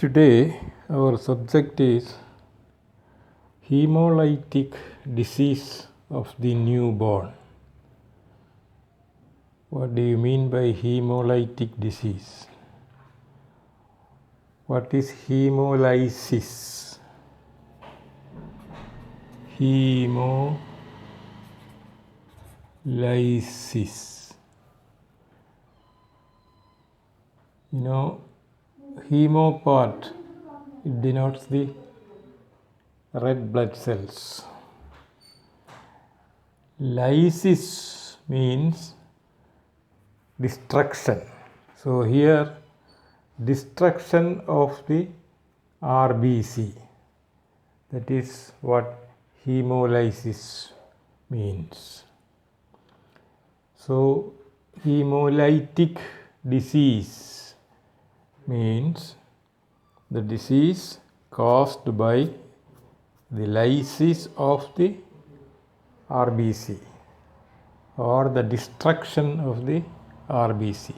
Today our subject is hemolytic disease of the newborn. What do you mean by hemolytic disease? What is hemolysis? Hemolysis. Hemo part, it denotes the red blood cells. Lysis means destruction. So here destruction of the RBC. That is what hemolysis means. So hemolytic disease means the disease caused by the lysis of the RBC or the destruction of the RBC.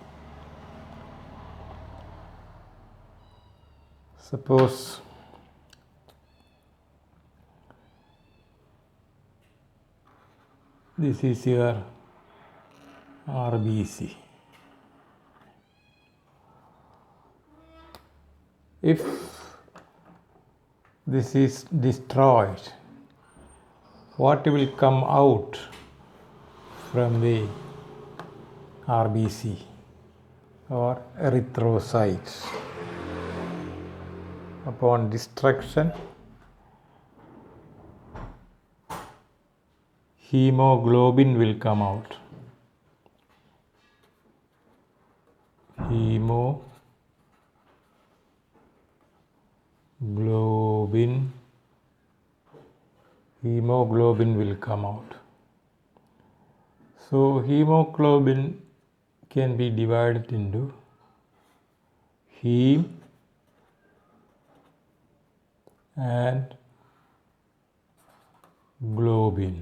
Suppose this is your RBC. If this is destroyed, what will come out from the RBC or erythrocytes? Upon destruction, hemoglobin will come out. Hemoglobin will come out. So hemoglobin can be divided into heme and globin.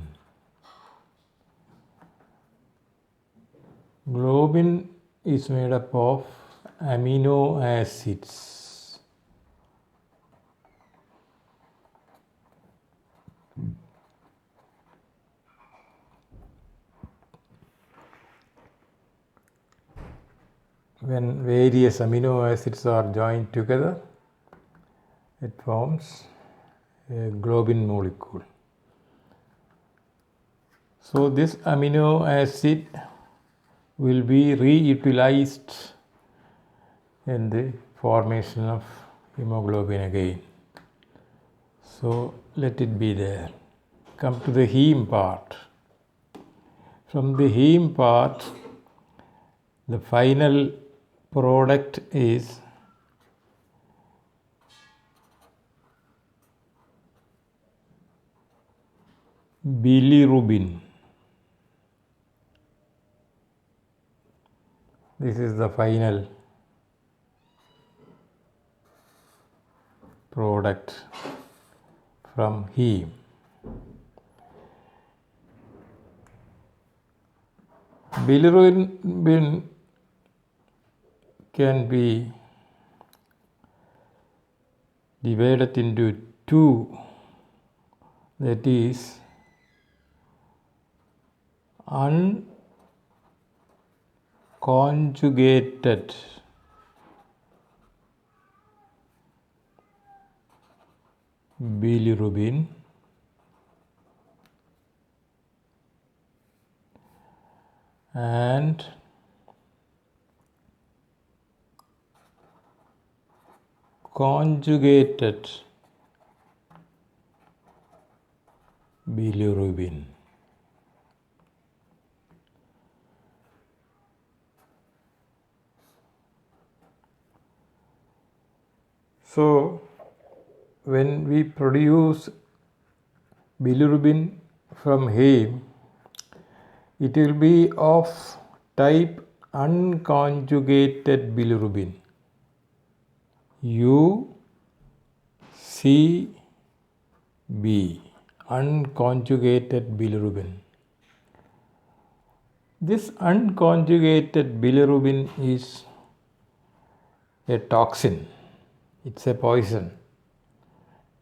Globin is made up of amino acids. When various amino acids are joined together, it forms a globin molecule. So this amino acid will be reutilized in the formation of hemoglobin again. So let it be there. Come to the heme part. From the heme part, the final product is bilirubin. This is the final product from heme. Bilirubin can be divided into two, that is unconjugated bilirubin and conjugated bilirubin. So when we produce bilirubin from heme, it will be of type unconjugated bilirubin, UCB, unconjugated bilirubin. This unconjugated bilirubin is a toxin. It's a poison.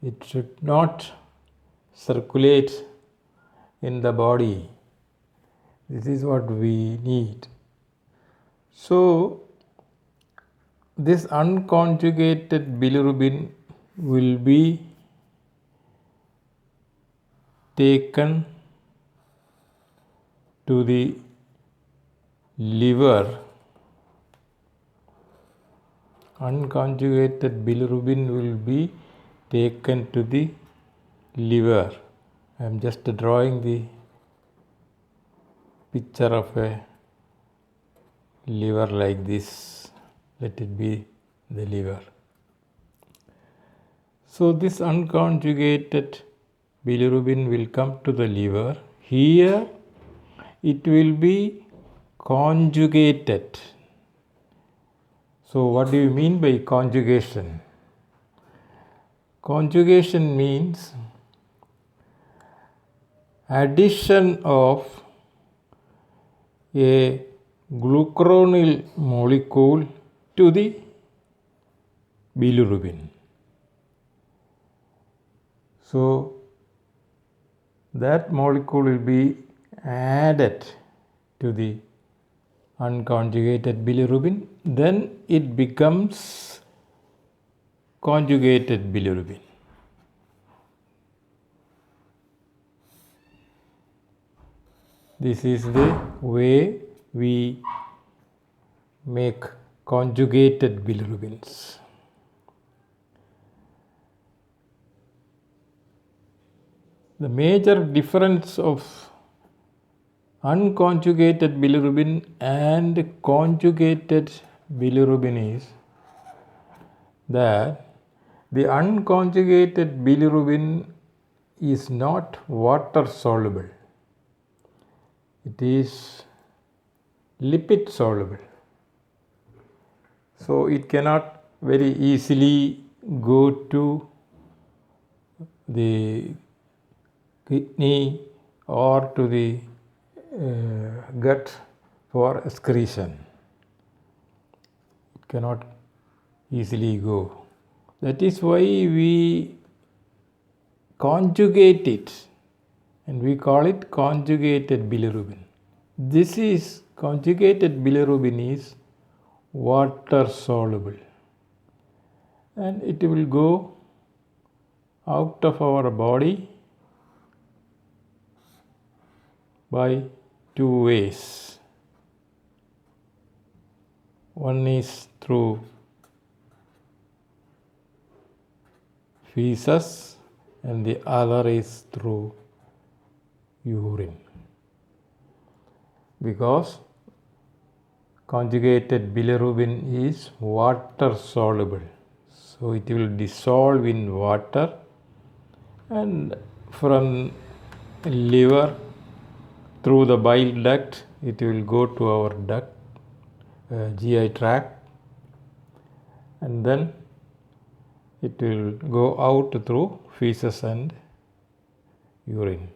It should not circulate in the body. This is what we need. So, this unconjugated bilirubin will be taken to the liver. Unconjugated bilirubin will be taken to the liver. I am just drawing the picture of a liver like this. Let it be the liver. So this unconjugated bilirubin will come to the liver. Here it will be conjugated. So what do you mean by conjugation? Conjugation means addition of a glucuronil molecule to the bilirubin. So that molecule will be added to the unconjugated bilirubin, then it becomes conjugated bilirubin. This is the way we make conjugated bilirubins. The major difference of unconjugated bilirubin and conjugated bilirubin is that the unconjugated bilirubin is not water soluble. It is lipid soluble. So it cannot very easily go to the kidney or to the gut for excretion. It cannot easily go. That is why we conjugate it and we call it conjugated bilirubin. This is conjugated bilirubin is water soluble and it will go out of our body by two ways. One is through feces and the other is through urine. Because conjugated bilirubin is water soluble, so it will dissolve in water and from liver through the bile duct it will go to our duct, GI tract, and then it will go out through feces and urine.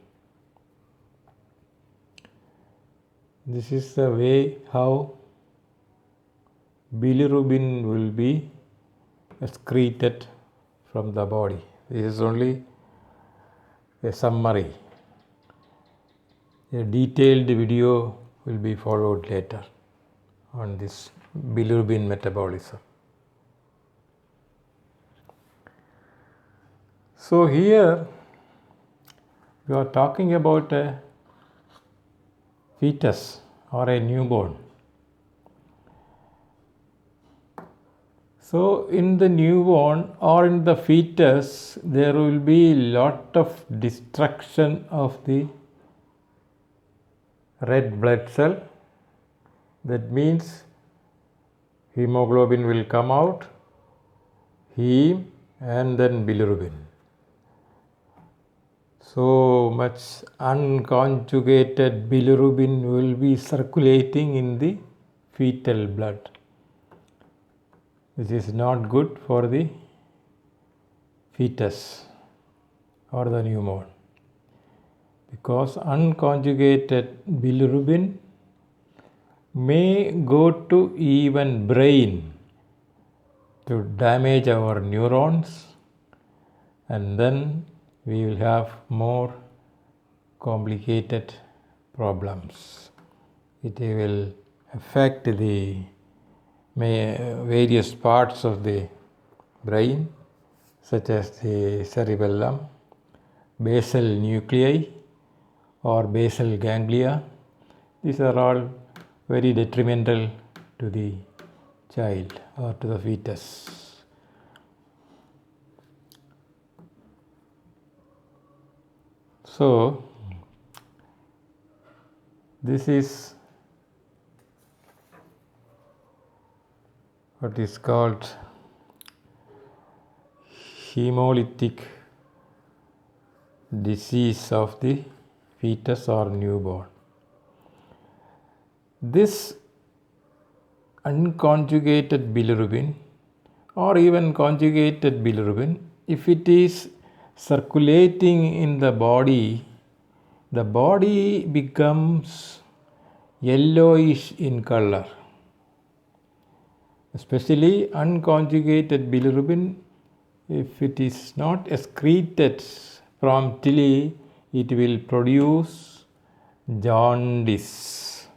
This is the way how bilirubin will be excreted from the body. This is only a summary. A detailed video will be followed later on this bilirubin metabolism. So here we are talking about a fetus or a newborn. So in the newborn or in the fetus there will be lot of destruction of the red blood cell. That means hemoglobin will come out, heme and then bilirubin. So much unconjugated bilirubin will be circulating in the fetal blood. This is not good for the fetus or the newborn, because unconjugated bilirubin may go to even brain to damage our neurons, and then we will have more complicated problems. It will affect the various parts of the brain, such as the cerebellum, basal nuclei or basal ganglia. These are all very detrimental to the child or to the fetus. So, this is what is called hemolytic disease of the fetus or newborn. This unconjugated bilirubin or even conjugated bilirubin, if it is circulating in the body becomes yellowish in color. Especially unconjugated bilirubin, if it is not excreted promptly, it will produce jaundice.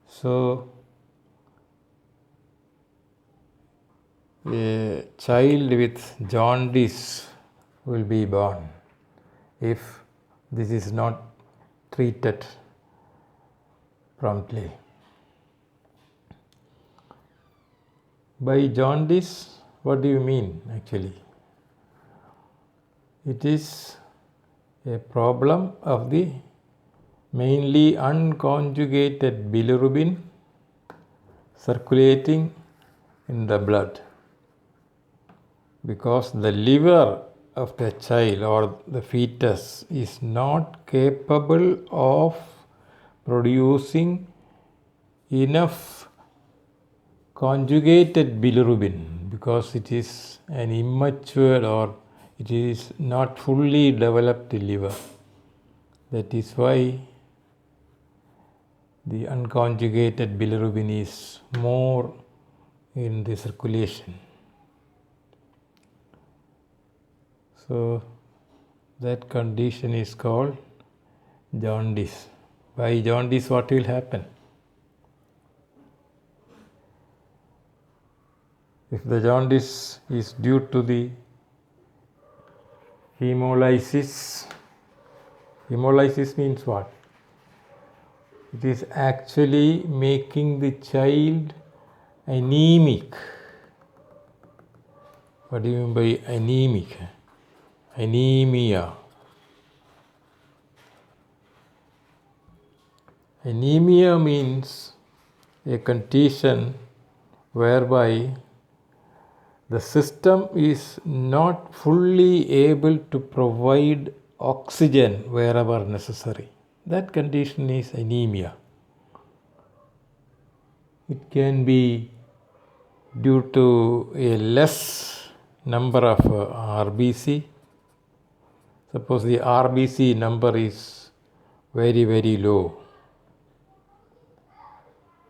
So, a child with jaundice will be born if this is not treated promptly. By jaundice, what do you mean actually? It is a problem of the mainly unconjugated bilirubin circulating in the blood, because the liver of the child or the fetus is not capable of producing enough conjugated bilirubin, because it is an immature or it is not fully developed liver. That is why the unconjugated bilirubin is more in the circulation. So that condition is called jaundice. By jaundice, what will happen? If the jaundice is due to the hemolysis means what? It is actually making the child anemic. What do you mean by anemic? Anemia. Anemia means a condition whereby the system is not fully able to provide oxygen wherever necessary. That condition is anemia. It can be due to a less number of RBC. Suppose the RBC number is very, very low.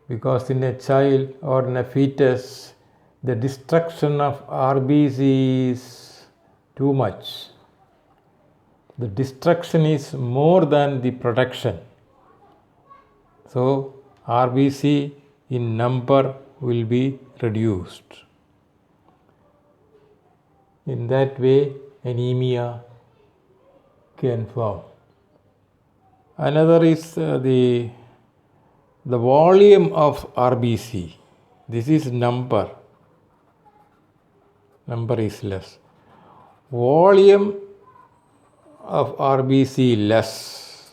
Because in a child or in a fetus, the destruction of RBC is too much. The destruction is more than the production. So, RBC in number will be reduced. In that way, anemia can form. Another is the volume of RBC. This is number. Number is less. Volume of RBC less.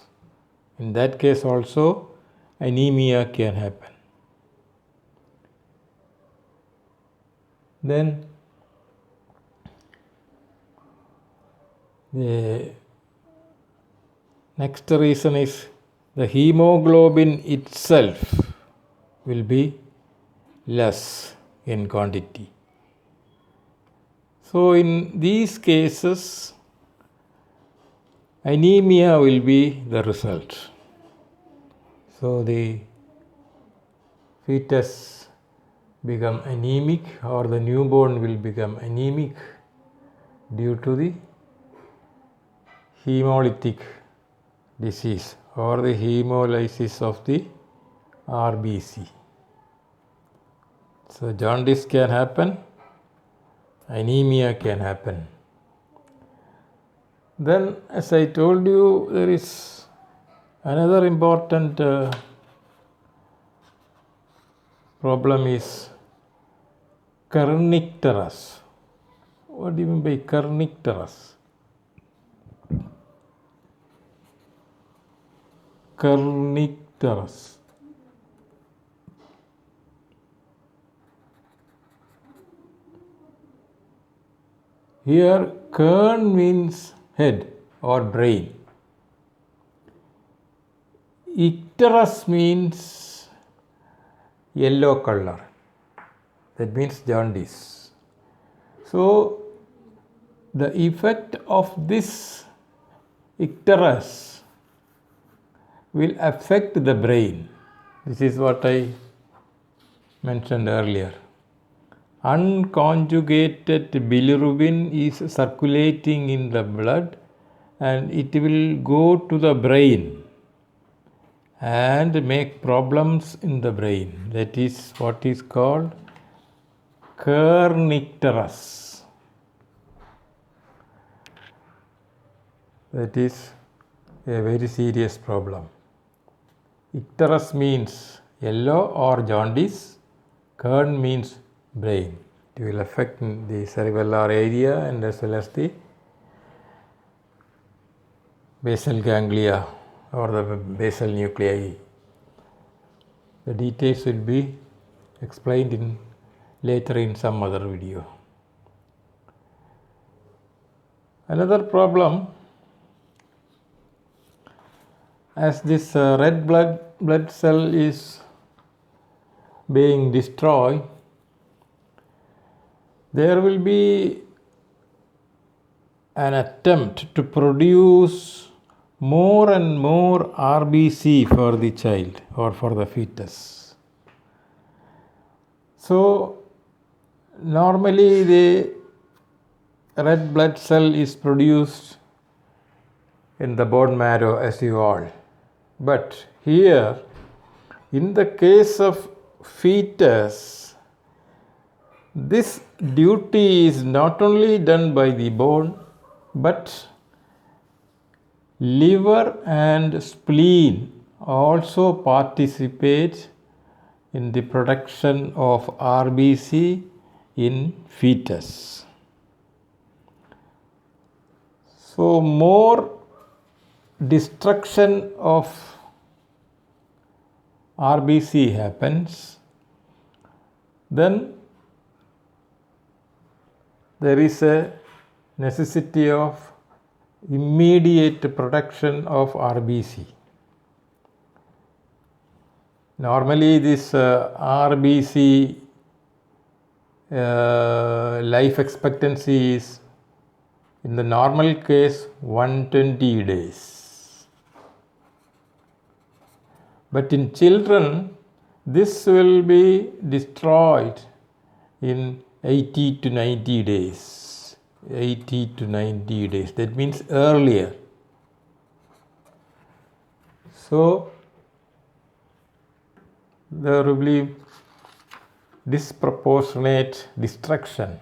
In that case also, anemia can happen. Then the next reason is the hemoglobin itself will be less in quantity. So in these cases, anemia will be the result. So the fetus become anemic, or the newborn will become anemic due to the hemolytic disease or the hemolysis of the RBC. So jaundice can happen, anemia can happen. Then, as I told you, there is another important problem is kernicterus. What do you mean by kernicterus? Kernicterus. Here, kern means head or brain. Icterus means yellow color. That means jaundice. So, the effect of this icterus will affect the brain. This is what I mentioned earlier. Unconjugated bilirubin is circulating in the blood and it will go to the brain and make problems in the brain. That is what is called kernicterus. That is a very serious problem. Icterus means yellow or jaundice. Kern means brain. It will affect the cerebellar area and as well as the basal ganglia or the basal nuclei. The details will be explained later in some other video. Another problem, as this red blood cell is being destroyed, there will be an attempt to produce more and more RBC for the child or for the fetus. So, normally the red blood cell is produced in the bone marrow, as you all. But here, in the case of fetus, this duty is not only done by the bone, but liver and spleen also participate in the production of RBC in fetus. So, more destruction of RBC happens, then there is a necessity of immediate production of RBC. Normally this RBC life expectancy is, in the normal case, 120 days. But in children, this will be destroyed in 80 to 90 days. 80 to 90 days. That means earlier. So, there will be disproportionate destruction.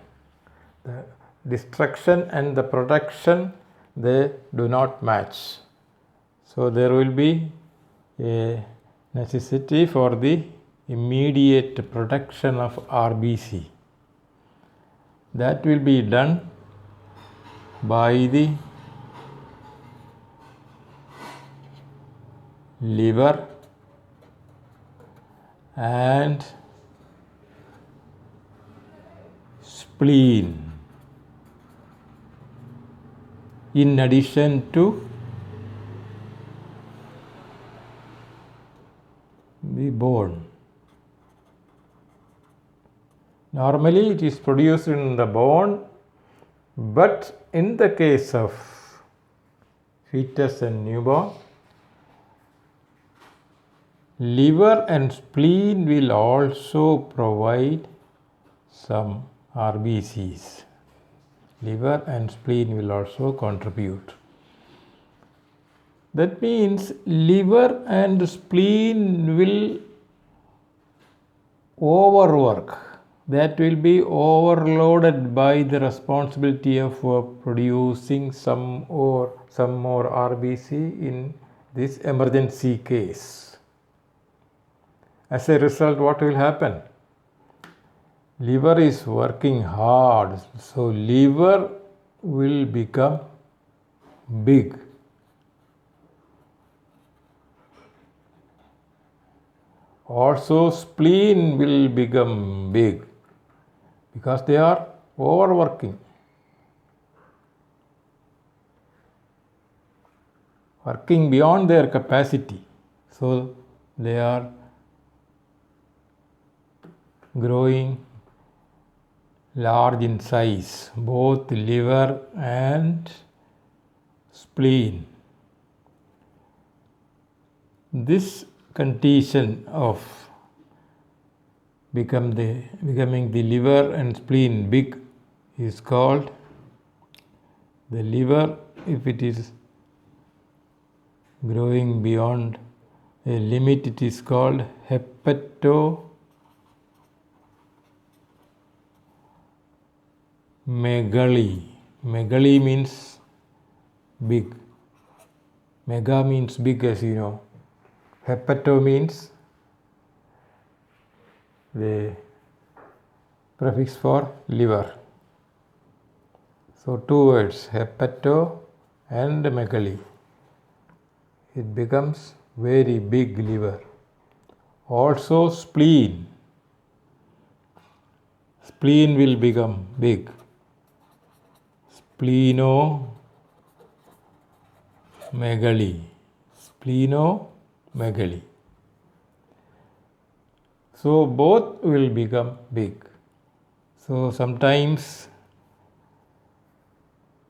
The destruction and the production, they do not match. So, there will be a necessity for the immediate production of RBC. That will be done by the liver and spleen, in addition to the bone. Normally it is produced in the bone, but in the case of fetus and newborn, liver and spleen will also provide some RBCs. Liver and spleen will also contribute. That means liver and spleen will overwork. That will be overloaded by the responsibility of producing some more RBC in this emergency case. As a result, what will happen? Liver is working hard, so liver will become big. Also, spleen will become big because they are overworking, working beyond their capacity. So, they are growing large in size, both liver and spleen. This condition of becoming the liver and spleen big is called the liver. If it is growing beyond a limit, it is called hepatomegaly. Megaly means big. Mega means big, as you know. Hepato means the prefix for liver. So two words, hepato and megaly. It becomes very big liver. Also spleen. Spleen will become big. Splenomegaly. Splenomegaly. So both will become big. So sometimes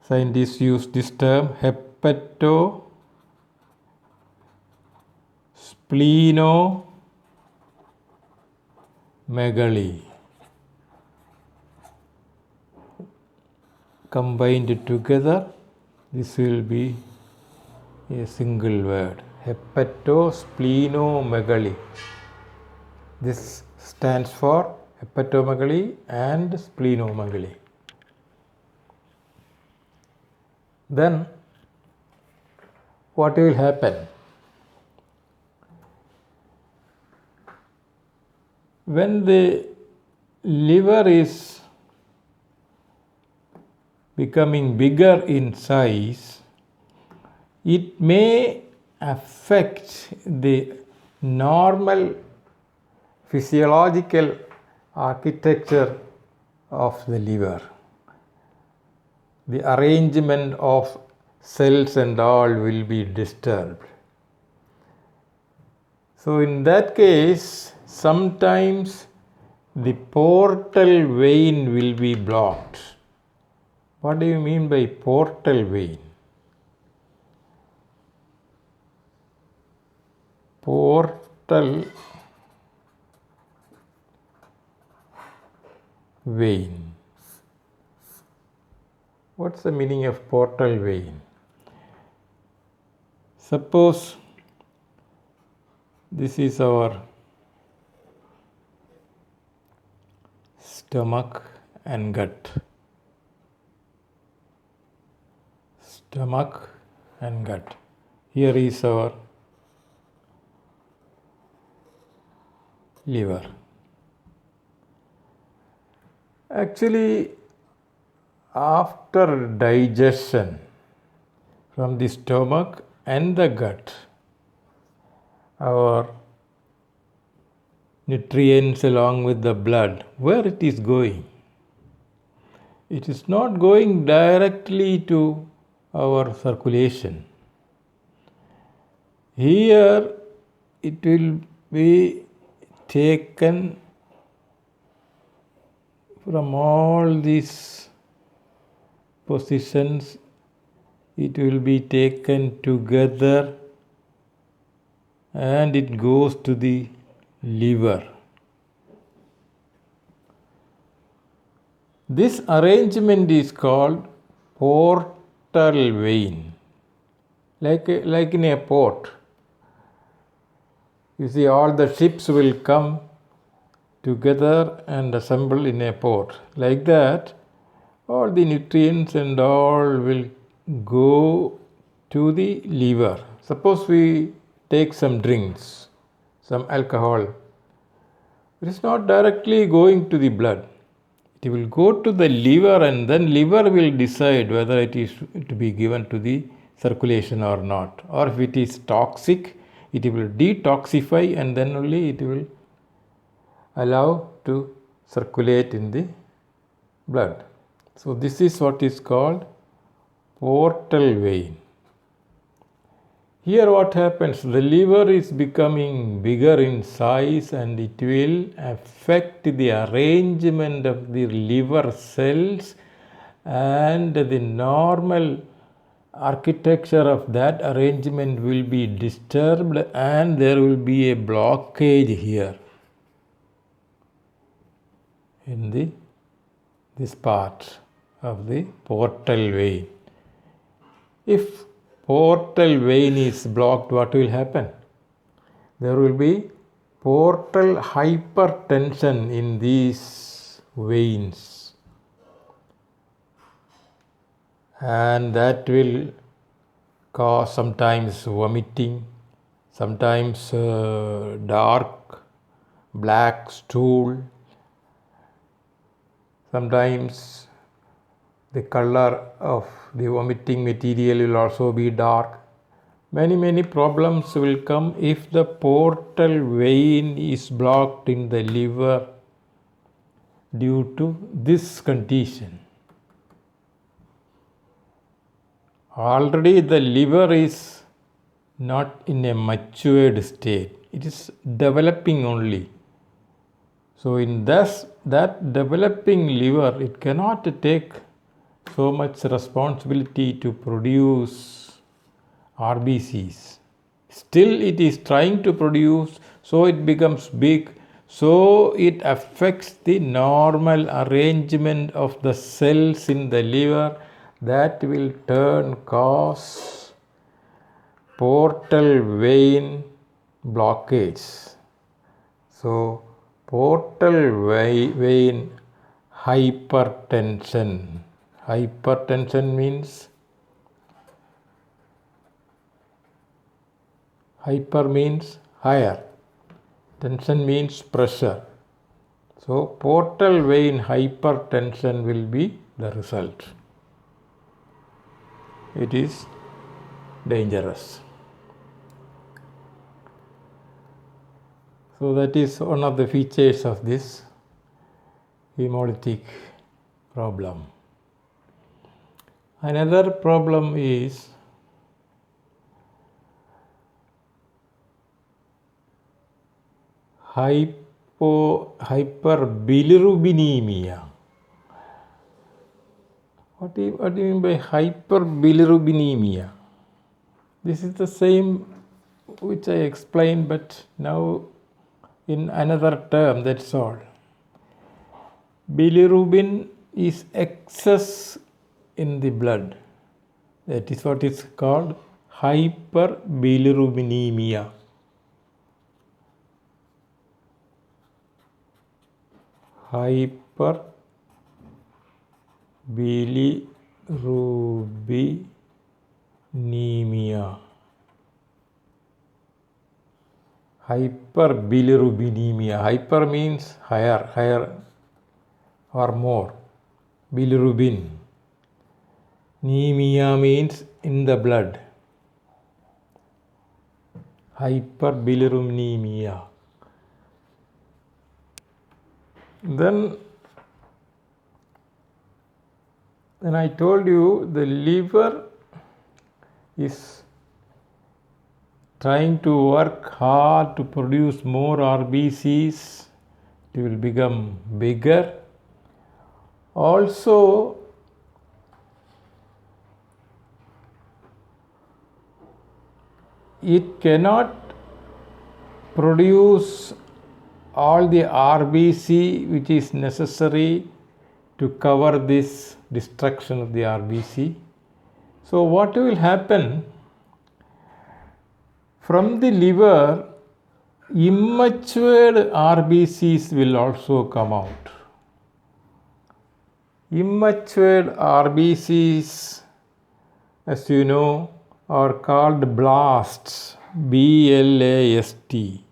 scientists use this term hepatosplenomegaly. Combined together, this will be a single word, hepatosplenomegaly. This stands for hepatomegaly and splenomegaly. Then what will happen? When the liver is becoming bigger in size, it may affect the normal physiological architecture of the liver. The arrangement of cells and all will be disturbed. So in that case, sometimes the portal vein will be blocked. What do you mean by portal vein? Portal vein. What's the meaning of portal vein? Suppose this is our stomach and gut. Stomach and gut. Here is our liver. Actually, after digestion from the stomach and the gut, our nutrients along with the blood, where it is going? It is not going directly to our circulation. Here it will be taken from all these positions, it will be taken together and it goes to the liver. This arrangement is called portal vein, like in a port. You see, all the ships will come together and assemble in a port. Like that, all the nutrients and all will go to the liver. Suppose we take some drinks, some alcohol. It is not directly going to the blood. It will go to the liver, and then liver will decide whether it is to be given to the circulation or not. Or if it is toxic, it will detoxify, and then only it will allow to circulate in the blood. So this is what is called portal vein. Here what happens, the liver is becoming bigger in size, and it will affect the arrangement of the liver cells, and the normal architecture of that arrangement will be disturbed, and there will be a blockage here in this part of the portal vein. If portal vein is blocked, what will happen? There will be portal hypertension in these veins, and that will cause sometimes vomiting, sometimes dark black stool, sometimes the color of the vomiting material will also be dark. Many problems will come if the portal vein is blocked in the liver due to this condition. Already the liver is not in a matured state. It is developing only. So in that developing liver, it cannot take so much responsibility to produce RBCs. Still it is trying to produce, so it becomes big, so it affects the normal arrangement of the cells in the liver. That will cause portal vein blockage. So portal vein hypertension. Hypertension means higher. Tension means pressure. So portal vein hypertension will be the result. It is dangerous. So that is one of the features of this hemolytic problem. Another problem is hyperbilirubinemia. What do you mean by hyperbilirubinemia? This is the same which I explained, but now in another term, that's all. Bilirubin is excess in the blood. That is what is called hyperbilirubinemia. Hyperbilirubinemia. Hyperbilirubinemia. Hyper means higher or more. Bilirubin. Anemia means in the blood. Hyperbilirubinemia. Then I told you the liver is trying to work hard to produce more RBCs. It will become bigger. Also, it cannot produce all the RBC which is necessary to cover this destruction of the RBC. So what will happen? From the liver, immature RBCs will also come out. Immature RBCs, as you know, are called blasts, B-L-A-S-T.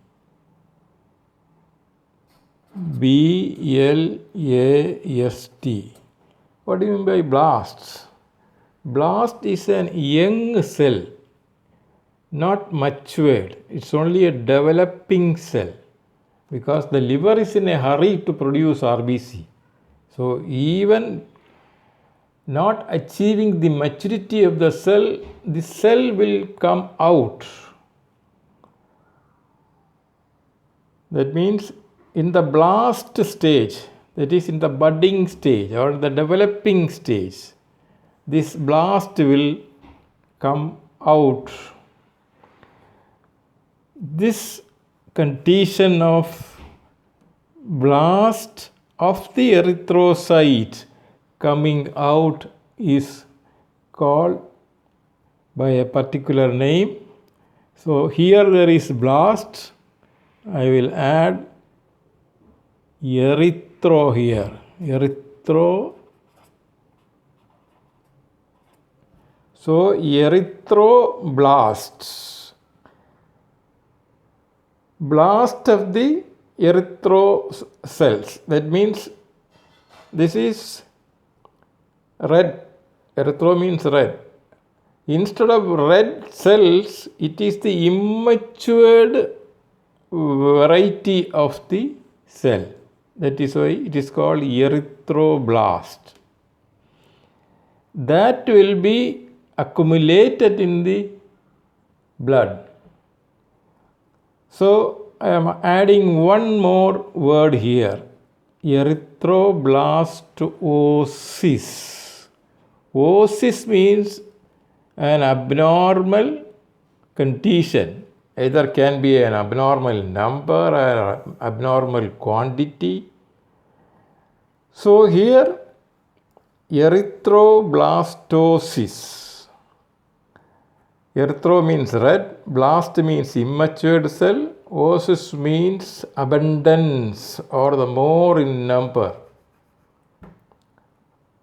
B-L-A-S-T. What do you mean by blasts? Blast is an young cell, not matured. It's only a developing cell because the liver is in a hurry to produce RBC. So even not achieving the maturity of the cell will come out. That means in the blast stage, that is in the budding stage or the developing stage, this blast will come out. This condition of blast of the erythrocyte coming out is called by a particular name. So here there is blast. I will add erythro here. Erythro. So erythroblasts. Blast of the erythro cells. That means this is red. Erythro means red. Instead of red cells, it is the immatured variety of the cell. That is why it is called erythroblast. That will be accumulated in the blood. So I am adding one more word here, erythroblastosis. Osis means an abnormal condition. Either can be an abnormal number or abnormal quantity. So here erythroblastosis. Erythro means red, blast means immature cell, osis means abundance or the more in number.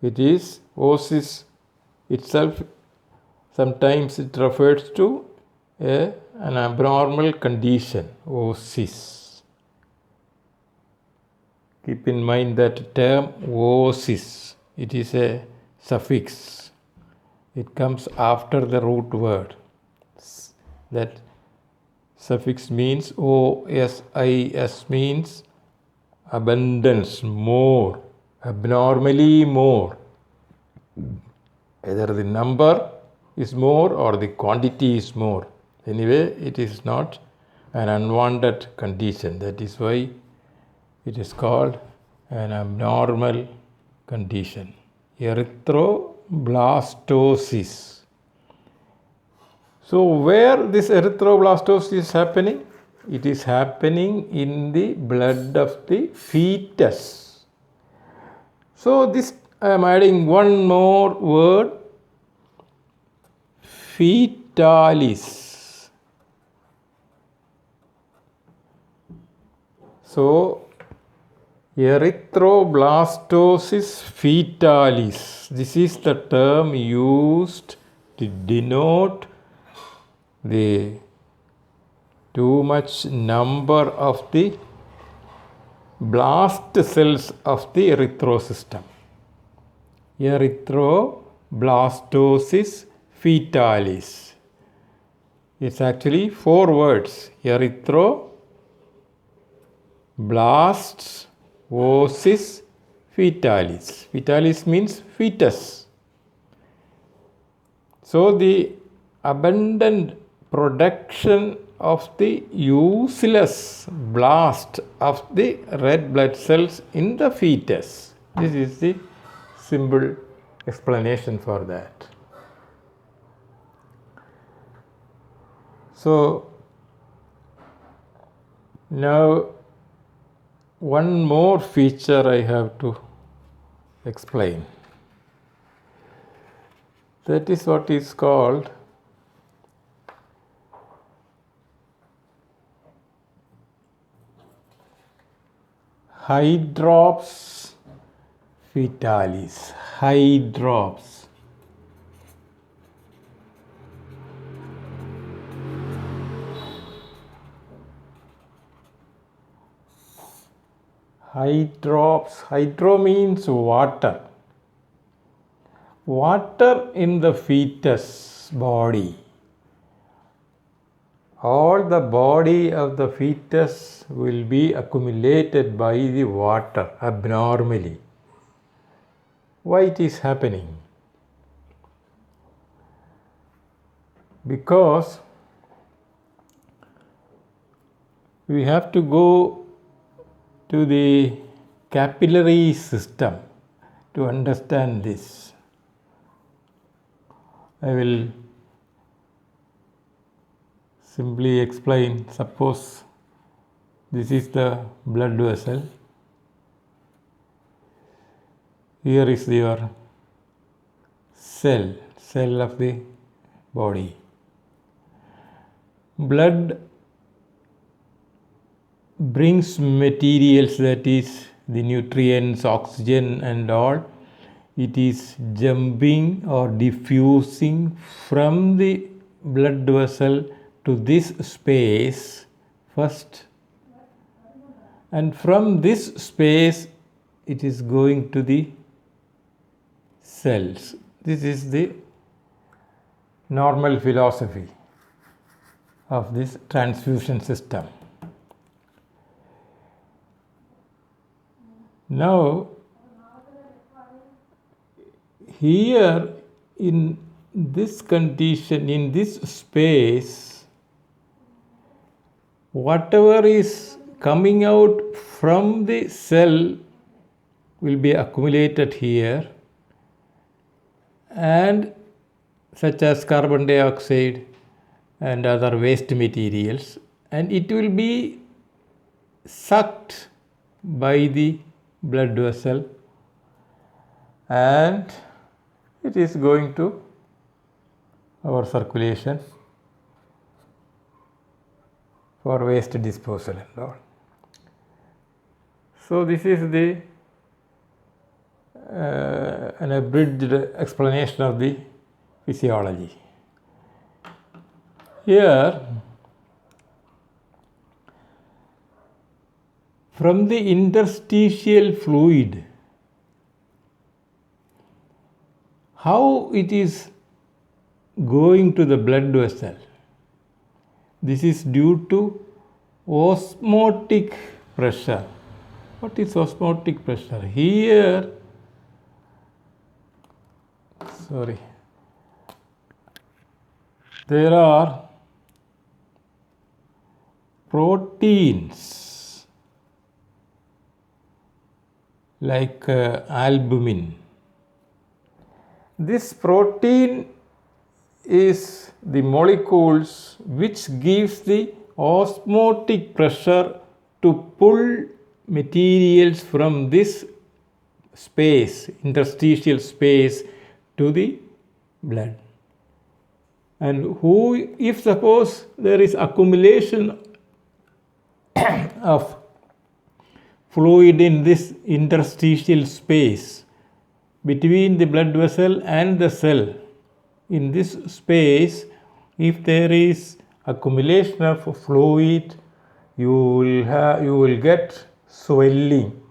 It is osis itself, sometimes it refers to an abnormal condition, osis. Keep in mind that term osis, it is a suffix. It comes after the root word. That suffix means OSIS means abundance, more, abnormally more. Either the number is more or the quantity is more. Anyway, it is not an unwanted condition. That is why it is called an abnormal condition. Erythroblastosis. So where this erythroblastosis is happening? It is happening in the blood of the fetus. So this I am adding one more word, fetalis. So erythroblastosis fetalis. This is the term used to denote the too much number of the blast cells of the erythrosystem. Erythroblastosis fetalis. It's actually 4 words. Erythro, blasts, osis, fetalis. Fetalis means fetus. So the abundant production of the useless blast of the red blood cells in the fetus. This is the simple explanation for that. So Now, one more feature I have to explain. That is what is called hydrops fetalis. Hydrops. Hydrops. Hydro means water. Water in the fetus body. All the body of the fetus will be accumulated by the water abnormally. Why it is happening? Because we have to go to the capillary system to understand this. I will simply explain. Suppose this is the blood vessel. Here is your cell of the body. Blood brings materials, that is the nutrients, oxygen and all. It is jumping or diffusing from the blood vessel to this space first, and from this space it is going to the cells. This is the normal philosophy of this transfusion system. Now, here in this condition, in this space, whatever is coming out from the cell will be accumulated here, and such as carbon dioxide and other waste materials, and it will be sucked by the blood vessel and it is going to our circulation for waste disposal and all. So this is the an abridged explanation of the physiology. Here, from the interstitial fluid, how it is going to the blood vessel? This is due to osmotic pressure. What is osmotic pressure? Here, there are proteins like albumin. This protein is the molecules which gives the osmotic pressure to pull materials from this space, interstitial space, to the blood. And if suppose there is accumulation of fluid in this interstitial space between the blood vessel and the cell, in this space, if there is accumulation of fluid, you will get swelling,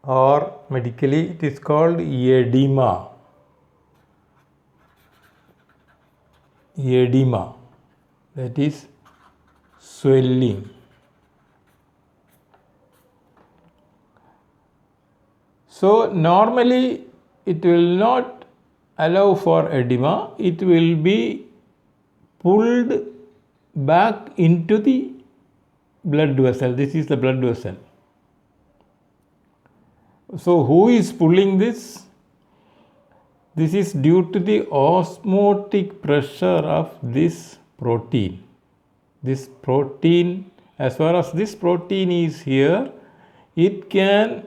or medically it is called edema. Edema, that is swelling. So normally it will not allow for edema, it will be pulled back into the blood vessel. This is the blood vessel. So who is pulling this? This is due to the osmotic pressure of this protein. this protein, as far as this protein is here, it can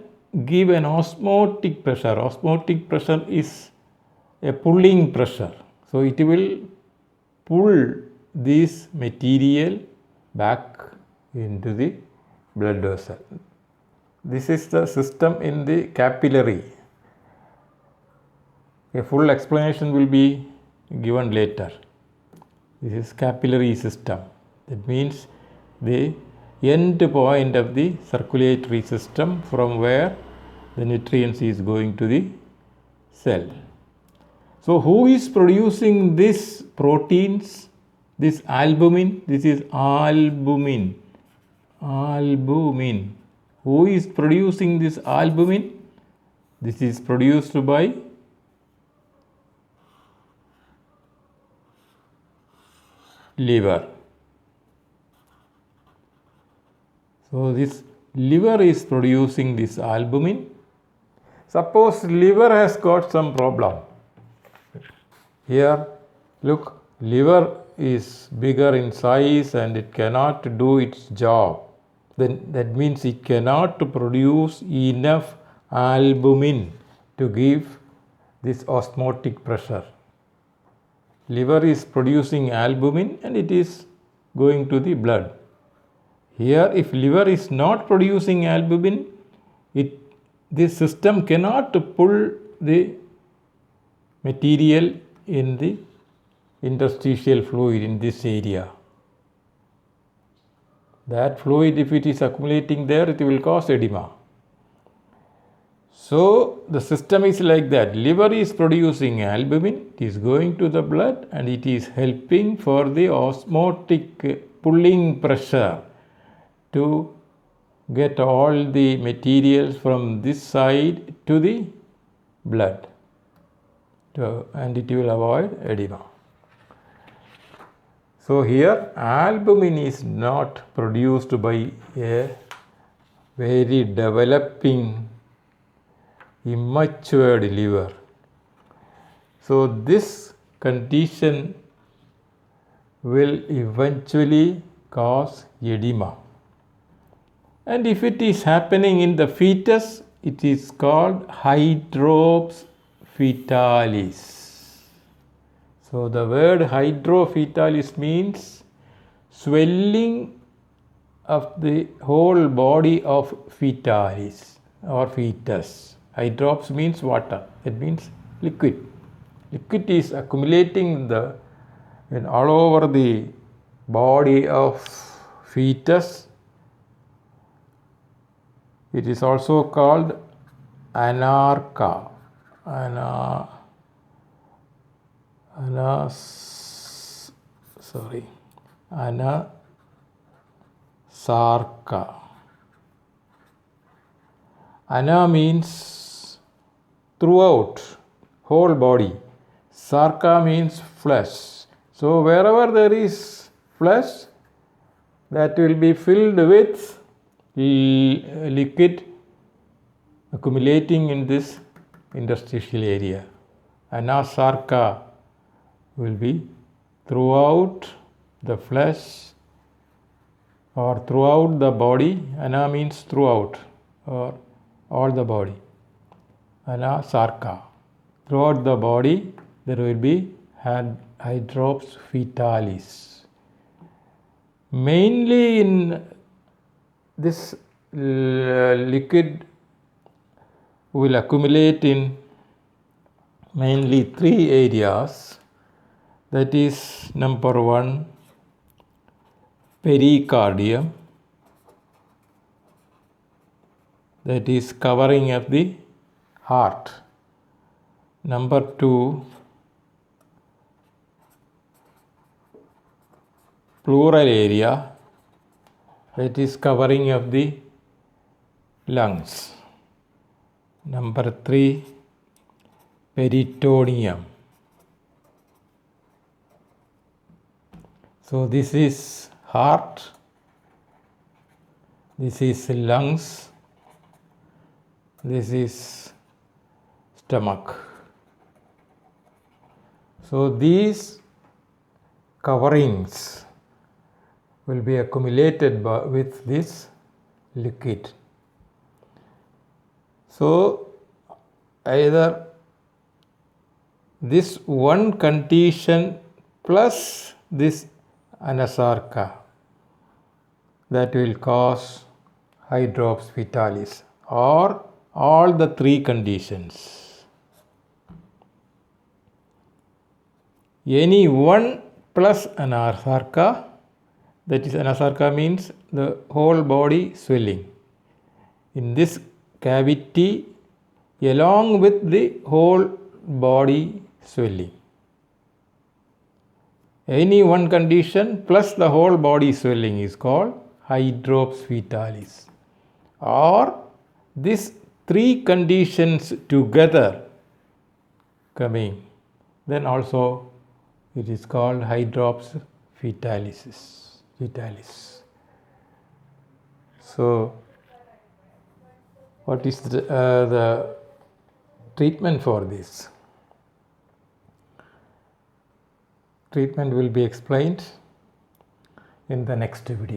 give an osmotic pressure. Osmotic pressure is a pulling pressure. So it will pull this material back into the blood vessel. This is the system in the capillary. A full explanation will be given later. This is capillary system. That means the end point of the circulatory system from where the nutrients is going to the cell. So who is producing these proteins? This albumin. This is albumin. Albumin. Who is producing this albumin? This is produced by liver. So this liver is producing this albumin. Suppose liver has got some problem. Here, look, liver is bigger in size and it cannot do its job. Then that means it cannot produce enough albumin to give this osmotic pressure. Liver is producing albumin and it is going to the blood. Here, if liver is not producing albumin, this system cannot pull the material in the interstitial fluid in this area. That fluid, if it is accumulating there, it will cause edema. So the system is like that. Liver is producing albumin, it is going to the blood and it is helping for the osmotic pulling pressure to get all the materials from this side to the blood, and it will avoid edema. So here albumin is not produced by a very developing immature liver. So this condition will eventually cause edema. And if it is happening in the fetus, it is called hydrops fetalis. So the word hydrofetalis means swelling of the whole body of fetalis or fetus. Hydrops means water. It means liquid. Liquid is accumulating all over the body of fetus. It is also called anarcha. Anasarca. Ana means throughout, whole body. Sarca means flesh. So wherever there is flesh, that will be filled with liquid accumulating in this interstitial area. Anasarca will be throughout the flesh or throughout the body. Ana means throughout or all the body. Anasarca. Throughout the body there will be hydrops fetalis. Mainly in this liquid will accumulate in mainly three areas. That is, number one, pericardium, that is covering of the heart. Number two, pleural area, that is covering of the lungs. Number three, peritoneum. So this is heart, this is lungs, this is stomach. So these coverings will be accumulated with this liquid. So either this one condition plus this anasarca, that will cause hydrops fetalis, or all the three conditions. Any one plus anasarca, that is, anasarca means the whole body swelling in this cavity along with the whole body swelling. Any one condition plus the whole body swelling is called hydrops fetalis, or these three conditions together coming, then also it is called hydrops fetalis. So what is the treatment for this? Treatment will be explained in the next video.